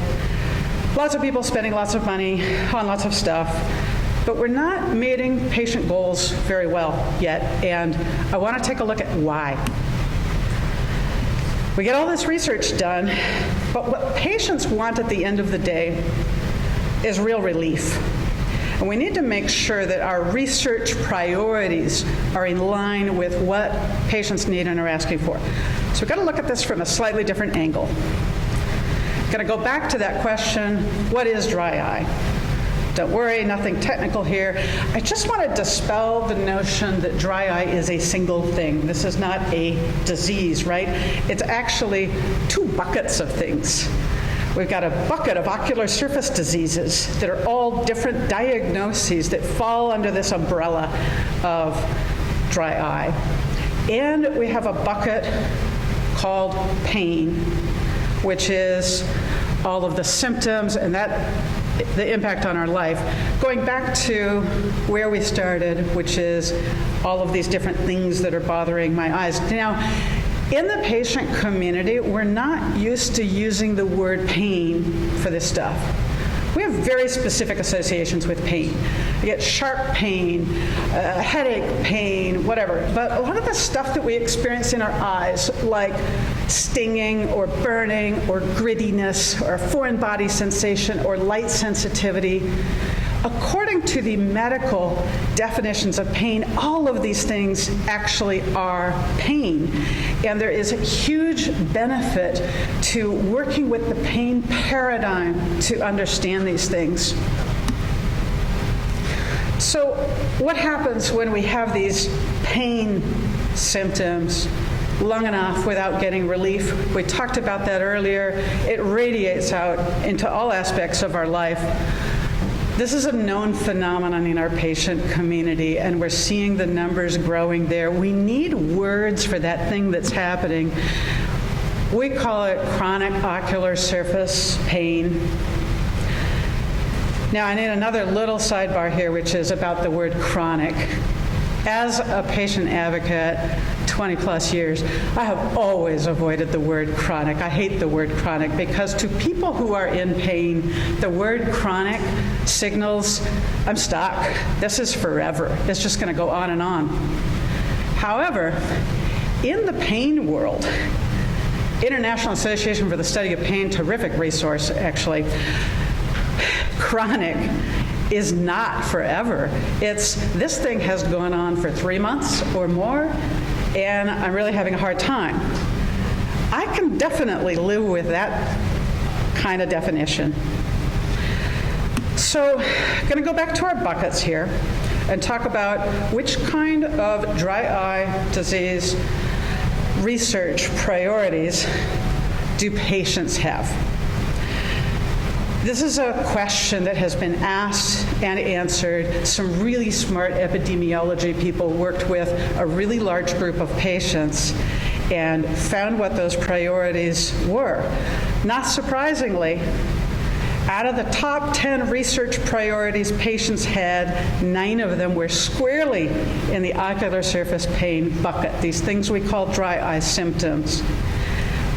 Lots of people spending lots of money on lots of stuff, but we're not meeting patient goals very well yet, and I want to take a look at why. We get all this research done, but what patients want at the end of the day is real relief. And we need to make sure that our research priorities are in line with what patients need and are asking for. So we've got to look at this from a slightly different angle. Got to go back to that question, what is dry eye? Don't worry, nothing technical here. I just want to dispel the notion that dry eye is a single thing. This is not a disease, right? It's actually two buckets of things. We've got a bucket of ocular surface diseases that are all different diagnoses that fall under this umbrella of dry eye. And we have a bucket called pain, which is all of the symptoms and the impact on our life. Going back to where we started, which is all of these different things that are bothering my eyes. Now, in the patient community, we're not used to using the word pain for this stuff. We have very specific associations with pain. You get sharp pain, headache pain, whatever. But a lot of the stuff that we experience in our eyes, like stinging or burning or grittiness or foreign body sensation or light sensitivity, according to the medical definitions of pain, all of these things actually are pain. And there is a huge benefit to working with the pain paradigm to understand these things. So what happens when we have these pain symptoms long enough without getting relief? We talked about that earlier. It radiates out into all aspects of our life. This is a known phenomenon in our patient community, and we're seeing the numbers growing there. We need words for that thing that's happening. We call it chronic ocular surface pain. Now, I need another little sidebar here, which is about the word chronic. As a patient advocate, 20 plus years, I have always avoided the word chronic. I hate the word chronic because to people who are in pain, the word chronic signals, I'm stuck. This is forever. It's just going to go on and on. However, in the pain world, International Association for the Study of Pain, terrific resource actually, chronic is not forever. It's, this thing has gone on for 3 months or more, and I'm really having a hard time. I can definitely live with that kind of definition. So I'm going to go back to our buckets here and talk about which kind of dry eye disease research priorities do patients have. This is a question that has been asked and answered. Some really smart epidemiology people worked with a really large group of patients and found what those priorities were. Not surprisingly, out of the top 10 research priorities patients had, 9 of them were squarely in the ocular surface pain bucket, these things we call dry eye symptoms.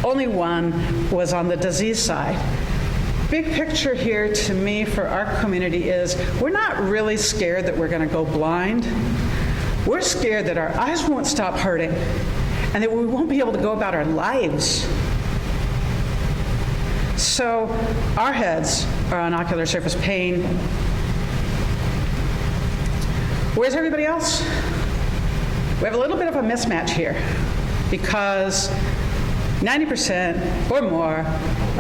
Only 1 was on the disease side. Big picture here to me for our community is we're not really scared that we're going to go blind. We're scared that our eyes won't stop hurting and that we won't be able to go about our lives. So our heads are on ocular surface pain. Where's everybody else? We have a little bit of a mismatch here because 90% or more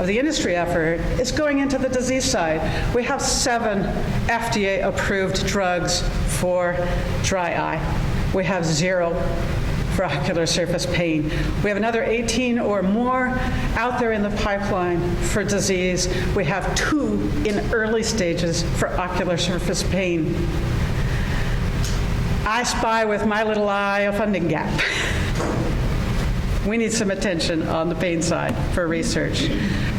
of the industry effort is going into the disease side. We have 7 FDA-approved drugs for dry eye. We have 0 for ocular surface pain. We have another 18 or more out there in the pipeline for disease. We have 2 in early stages for ocular surface pain. I spy with my little eye a funding gap. We need some attention on the pain side for research.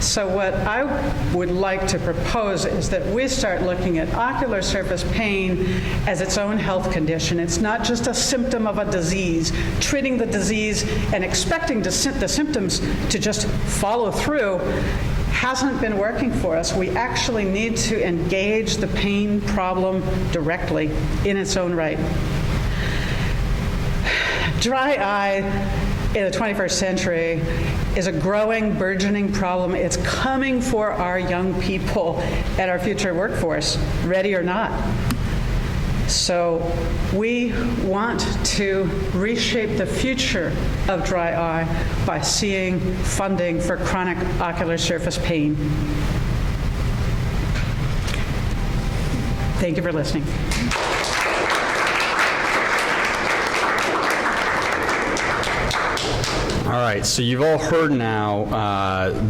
So what I would like to propose is that we start looking at ocular surface pain as its own health condition. It's not just a symptom of a disease. Treating the disease and expecting the symptoms to just follow through hasn't been working for us. We actually need to engage the pain problem directly in its own right. Dry eye in the 21st century is a growing, burgeoning problem. It's coming for our young people and our future workforce, ready or not. So we want to reshape the future of dry eye by seeing funding for chronic ocular surface pain. Thank you for listening. All right, so you've all heard now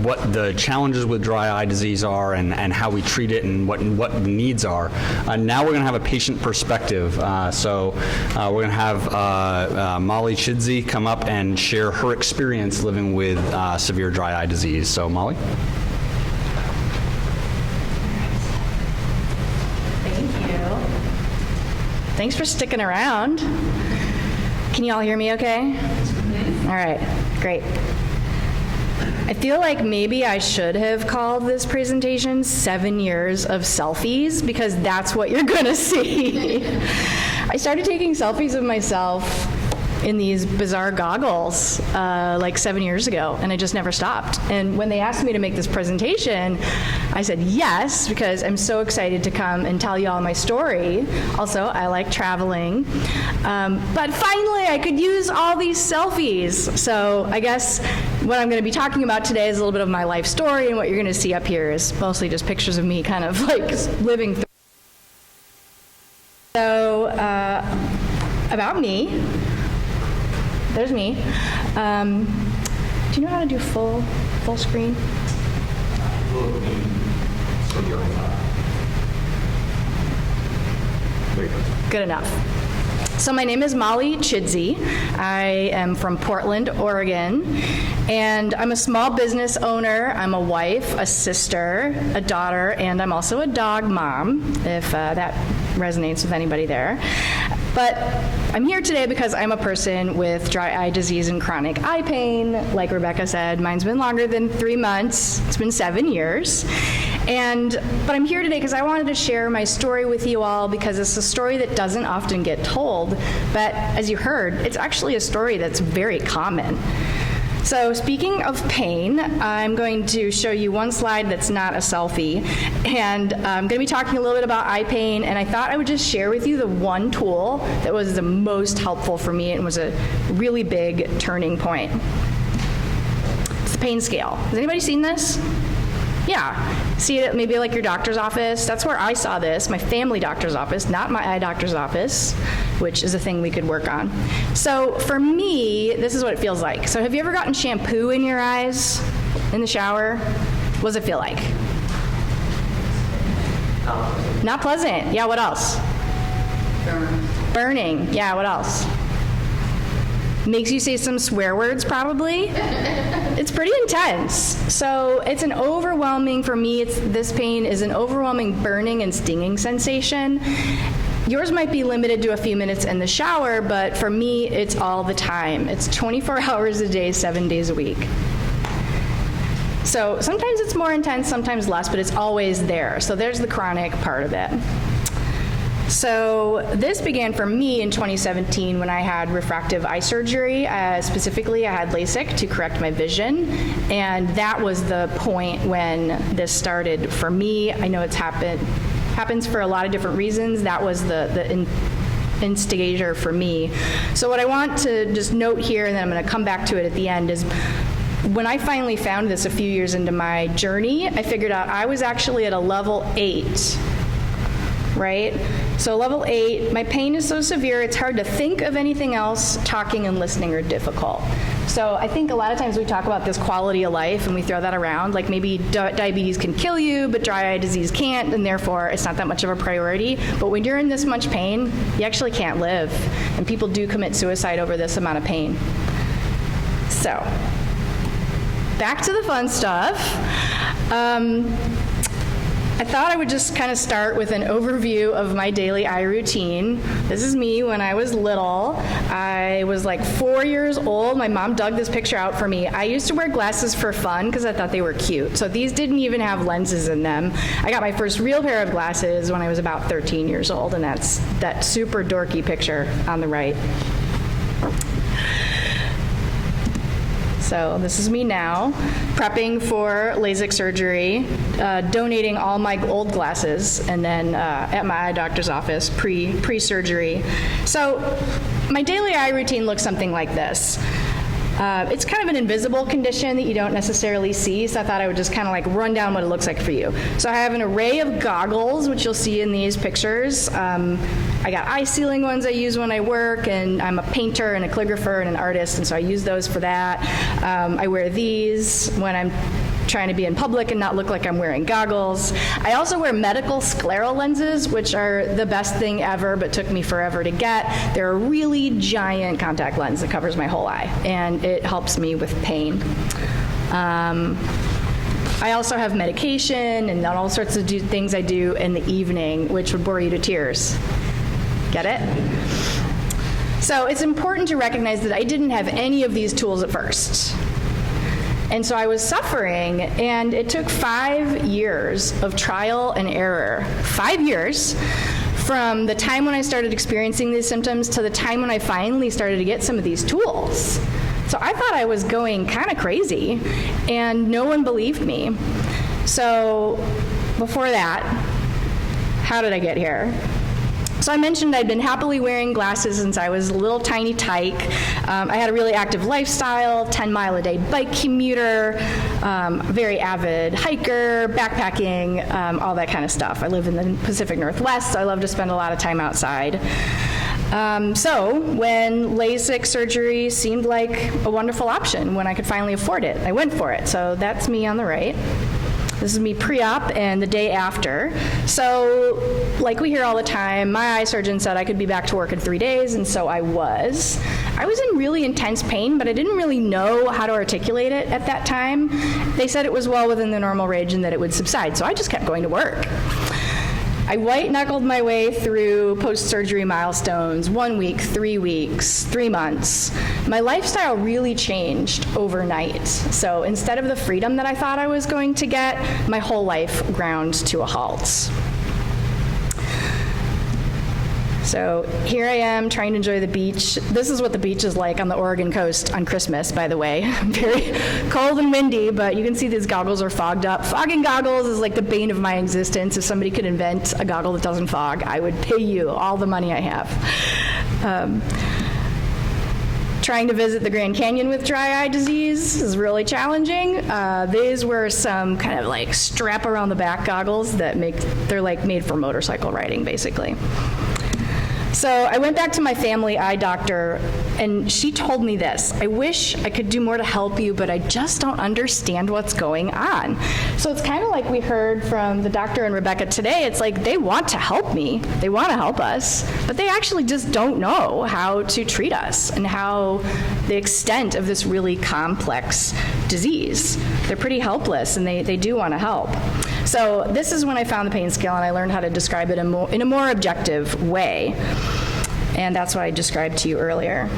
what the challenges with dry eye disease are and how we treat it and what the needs are. Now we're going to have a patient perspective. So we're going to have Molly Chidsey come up and share her experience living with severe dry eye disease. So Molly. Thank you. Thanks for sticking around. Can you all hear me okay? All right, great. I feel like maybe I should have called this presentation 7 years of selfies because that's what you're gonna see. I started taking selfies of myself in these bizarre goggles like 7 years ago, and I just never stopped. And when they asked me to make this presentation, I said yes, because I'm so excited to come and tell you all my story. Also, I like traveling. But finally, I could use all these selfies. So I guess what I'm going to be talking about today is a little bit of my life story, and what you're going to see up here is mostly just pictures of me kind of like living through. So about me. There's me. Do you know how to do full screen? Good enough. So my name is Molly Chidsey. I am from Portland, Oregon, and I'm a small business owner. I'm a wife, a sister, a daughter, and I'm also a dog mom, if that resonates with anybody there. But I'm here today because I'm a person with dry eye disease and chronic eye pain. Like Rebecca said, mine's been longer than 3 months. It's been 7 years. But I'm here today because I wanted to share my story with you all because it's a story that doesn't often get told. But as you heard, it's actually a story that's very common. So speaking of pain, I'm going to show you one slide that's not a selfie. And I'm going to be talking a little bit about eye pain. And I thought I would just share with you the one tool that was the most helpful for me and was a really big turning point. It's the pain scale. Has anybody seen this? Yeah, see it at maybe like your doctor's office. That's where I saw this, my family doctor's office, not my eye doctor's office, which is a thing we could work on. So for me, this is what it feels like. So have you ever gotten shampoo in your eyes in the shower? What does it feel like? Not pleasant. Yeah, what else? Burning. Yeah, what else? Makes you say some swear words, probably. It's pretty intense. So it's an overwhelming, for me, this pain is an overwhelming burning and stinging sensation. Yours might be limited to a few minutes in the shower, but for me, it's all the time. It's 24 hours a day, 7 days a week. So sometimes it's more intense, sometimes less, but it's always there. So there's the chronic part of it. So this began for me in 2017 when I had refractive eye surgery. Specifically, I had LASIK to correct my vision, and that was the point when this started for me. I know it's happens for a lot of different reasons. That was the instigator for me. So what I want to just note here, and then I'm going to come back to it at the end, is when I finally found this a few years into my journey, I figured out I was actually at a level 8. Right? So level 8, my pain is so severe, it's hard to think of anything else. Talking and listening are difficult. So I think a lot of times we talk about this quality of life and we throw that around, like maybe diabetes can kill you, but dry eye disease can't, and therefore it's not that much of a priority. But when you're in this much pain, you actually can't live. And people do commit suicide over this amount of pain. So, back to the fun stuff. I thought I would just kind of start with an overview of my daily eye routine. This is me when I was little. I was like 4 years old. My mom dug this picture out for me. I used to wear glasses for fun because I thought they were cute. So these didn't even have lenses in them. I got my first real pair of glasses when I was about 13 years old, and that's that super dorky picture on the right. So this is me now, prepping for LASIK surgery, donating all my old glasses, and then at my eye doctor's office pre-surgery. So my daily eye routine looks something like this. It's kind of an invisible condition that you don't necessarily see, so I thought I would just kind of like run down what it looks like for you. So I have an array of goggles, which you'll see in these pictures. I got eye sealing ones I use when I work, and I'm a painter and a calligrapher and an artist, and so I use those for that. I wear these when I'm trying to be in public and not look like I'm wearing goggles. I also wear medical scleral lenses, which are the best thing ever, but took me forever to get. They're a really giant contact lens that covers my whole eye, and it helps me with pain. I also have medication and all sorts of things I do in the evening, which would bore you to tears. Get it? So it's important to recognize that I didn't have any of these tools at first. And so I was suffering, and it took 5 years of trial and error. 5 years from the time when I started experiencing these symptoms to the time when I finally started to get some of these tools. So I thought I was going kind of crazy, and no one believed me. So before that, how did I get here? So I mentioned I'd been happily wearing glasses since I was a little tiny tyke. I had a really active lifestyle, 10-mile-a-day bike commuter, very avid hiker, backpacking, all that kind of stuff. I live in the Pacific Northwest, so I love to spend a lot of time outside. So when LASIK surgery seemed like a wonderful option, when I could finally afford it, I went for it. So that's me on the right. This is me pre-op and the day after. So, like we hear all the time, my eye surgeon said I could be back to work in 3 days, and so I was. I was in really intense pain, but I didn't really know how to articulate it at that time. They said it was well within the normal range and that it would subside, so I just kept going to work. I white-knuckled my way through post-surgery milestones, 1 week, 3 weeks, 3 months. My lifestyle really changed overnight. So instead of the freedom that I thought I was going to get, my whole life ground to a halt. So here I am trying to enjoy the beach. This is what the beach is like on the Oregon coast on Christmas, by the way. Very cold and windy, but you can see these goggles are fogged up. Fogging goggles is like the bane of my existence. If somebody could invent a goggle that doesn't fog, I would pay you all the money I have. Trying to visit the Grand Canyon with dry eye disease is really challenging. These were some kind of like strap around the back goggles that they're like made for motorcycle riding, basically. So I went back to my family eye doctor, and she told me this: I wish I could do more to help you, but I just don't understand what's going on. So it's kind of like we heard from the doctor and Rebecca today. It's like they want to help me, they want to help us, but they actually just don't know how to treat us and how the extent of this really complex disease. They're pretty helpless, and they do want to help. So this is when I found the pain scale, and I learned how to describe it in a more objective way. And that's what I described to you earlier.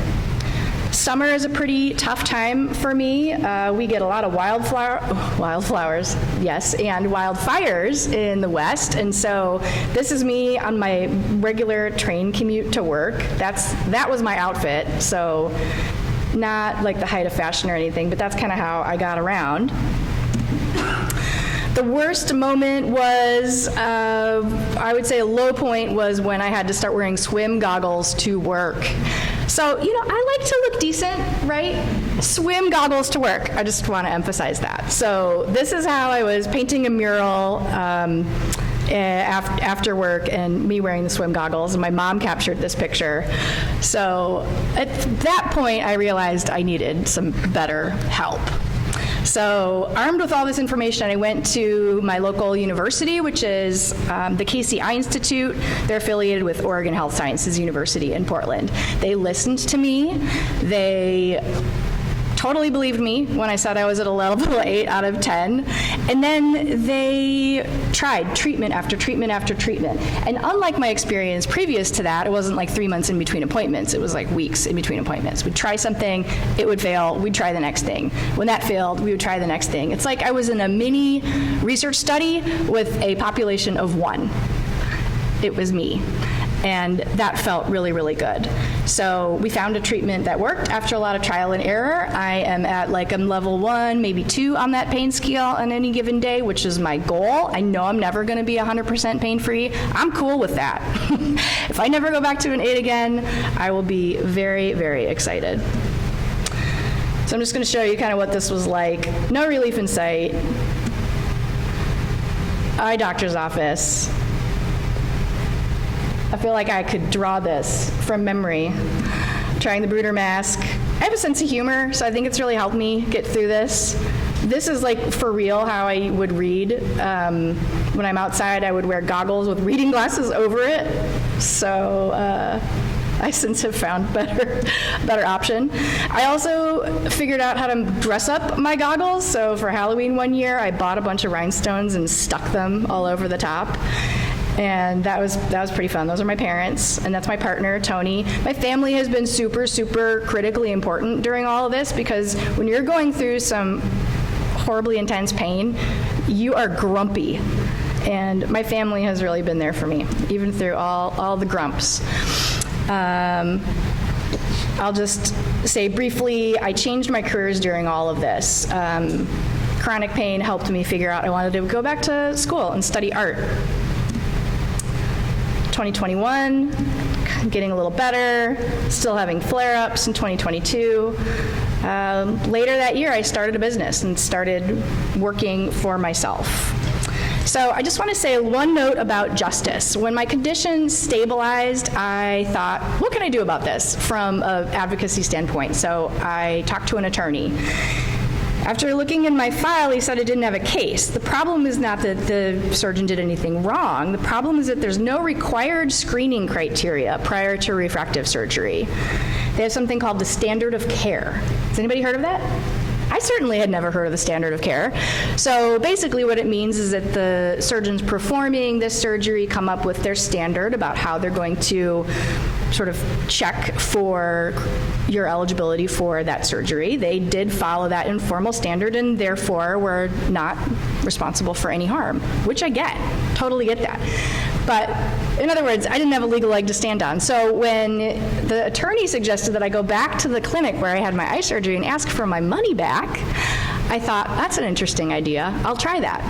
Summer is a pretty tough time for me. We get a lot of wildflowers, yes, and wildfires in the West. And so this is me on my regular train commute to work. That was my outfit. So not like the height of fashion or anything, but that's kind of how I got around. The worst moment was, I would say a low point was when I had to start wearing swim goggles to work. So, I like to look decent, right? Swim goggles to work. I just want to emphasize that. So this is how I was painting a mural after work, and me wearing the swim goggles, and my mom captured this picture. So at that point, I realized I needed some better help. So armed with all this information, I went to my local university, which is the Casey Eye Institute. They're affiliated with Oregon Health Sciences University in Portland. They listened to me. They totally believed me when I said I was at a level 8 out of 10. And then they tried treatment after treatment after treatment. And unlike my experience previous to that, it wasn't like 3 months in between appointments. It was like weeks in between appointments. We'd try something, it would fail, we'd try the next thing. When that failed, we would try the next thing. It's like I was in a mini research study with a population of 1. It was me. And that felt really, really good. So we found a treatment that worked after a lot of trial and error. I am at I'm level 1, maybe 2 on that pain scale on any given day, which is my goal. I know I'm never going to be 100% pain-free. I'm cool with that. If I never go back to an 8 again, I will be very, very excited. So I'm just going to show you kind of what this was like. No relief in sight. Eye doctor's office. I feel like I could draw this from memory. Trying the Bruder mask. I have a sense of humor, so I think it's really helped me get through this. This is like for real how I would read. When I'm outside, I would wear goggles with reading glasses over it. So I since have found better option. I also figured out how to dress up my goggles. So for Halloween one year, I bought a bunch of rhinestones and stuck them all over the top. And that was pretty fun. Those are my parents, and that's my partner, Tony. My family has been super, super critically important during all of this, because when you're going through some horribly intense pain, you are grumpy. And my family has really been there for me, even through all the grumps. I'll just say briefly, I changed my careers during all of this. Chronic pain helped me figure out I wanted to go back to school and study art. 2021, getting a little better, still having flare-ups in 2022. Later that year, I started a business and started working for myself. So I just want to say one note about justice. When my condition stabilized, I thought, what can I do about this from an advocacy standpoint? So I talked to an attorney. After looking in my file, he said I didn't have a case. The problem is not that the surgeon did anything wrong. The problem is that there's no required screening criteria prior to refractive surgery. They have something called the standard of care. Has anybody heard of that? I certainly had never heard of the standard of care. So basically what it means is that the surgeons performing this surgery come up with their standard about how they're going to sort of check for your eligibility for that surgery. They did follow that informal standard and therefore were not responsible for any harm, which I get, totally get that. But in other words, I didn't have a legal leg to stand on. So when the attorney suggested that I go back to the clinic where I had my eye surgery and ask for my money back, I thought, that's an interesting idea. I'll try that.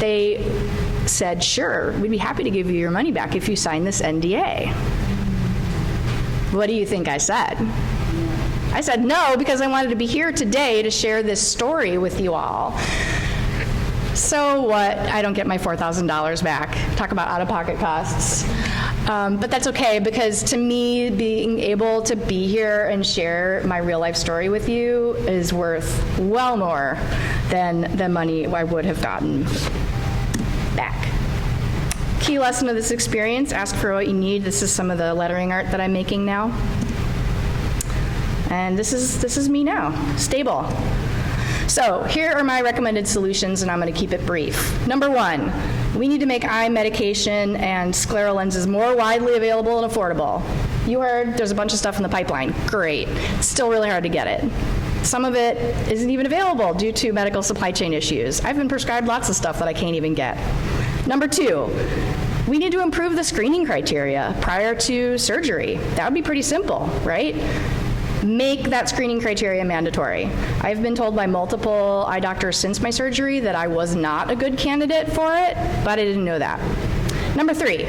They said, sure, we'd be happy to give you your money back if you sign this NDA. What do you think I said? I said no because I wanted to be here today to share this story with you all. So what? I don't get my $4,000 back. Talk about out-of-pocket costs. But that's okay, because to me, being able to be here and share my real-life story with you is worth well more than the money I would have gotten back. Key lesson of this experience, ask for what you need. This is some of the lettering art that I'm making now. And this is me now, stable. So here are my recommended solutions, and I'm going to keep it brief. Number one, we need to make eye medication and scleral lenses more widely available and affordable. You heard there's a bunch of stuff in the pipeline. Great. It's still really hard to get it. Some of it isn't even available due to medical supply chain issues. I've been prescribed lots of stuff that I can't even get. Number two, we need to improve the screening criteria prior to surgery. That would be pretty simple, right? Make that screening criteria mandatory. I've been told by multiple eye doctors since my surgery that I was not a good candidate for it, but I didn't know that. Number three,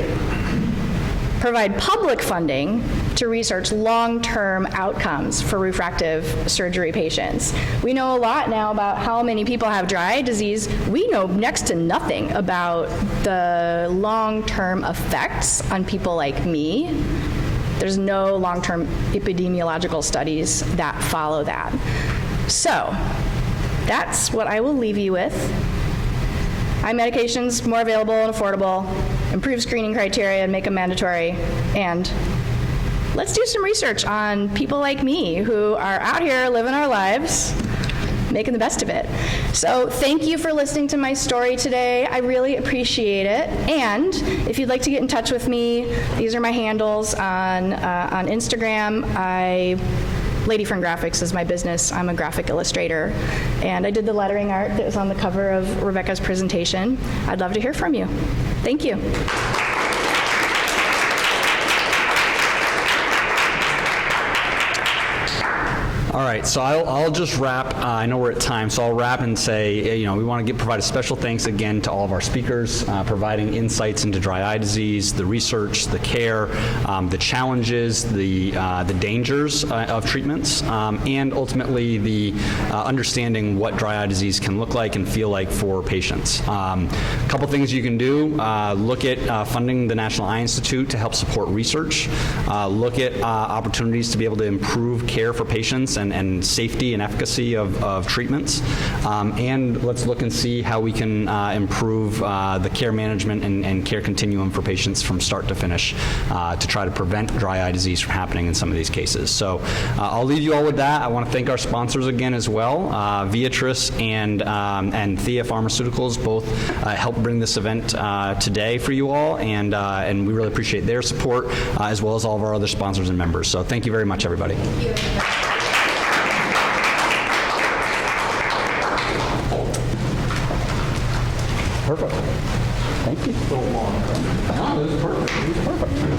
provide public funding to research long-term outcomes for refractive surgery patients. We know a lot now about how many people have dry eye disease. We know next to nothing about the long-term effects on people like me. There's no long-term epidemiological studies that follow that. So that's what I will leave you with. Eye medications more available and affordable, improve screening criteria and make them mandatory, and let's do some research on people like me who are out here living our lives, making the best of it. So thank you for listening to my story today. I really appreciate it. And if you'd like to get in touch with me, these are my handles on Instagram. Ladyfriend Graphics is my business. I'm a graphic illustrator. And I did the lettering art that was on the cover of Rebecca's presentation. I'd love to hear from you. Thank you. All right, so I'll just wrap. I know we're at time, so I'll wrap and say, we want to provide a special thanks again to all of our speakers, providing insights into dry eye disease, the research, the care, the challenges, the dangers of treatments, and ultimately the understanding what dry eye disease can look like and feel like for patients. A couple things you can do: look at funding the National Eye Institute to help support research. Look at opportunities to be able to improve care for patients and safety and efficacy of treatments. And let's look and see how we can improve the care management and care continuum for patients from start to finish to try to prevent dry eye disease from happening in some of these cases. So I'll leave you all with that. I want to thank our sponsors again as well. Viatris and Thea Pharmaceuticals both helped bring this event today for you all, and we really appreciate their support as well as all of our other sponsors and members. So thank you very much, everybody. Perfect. Thank you. So long. No, it was perfect. It was perfect.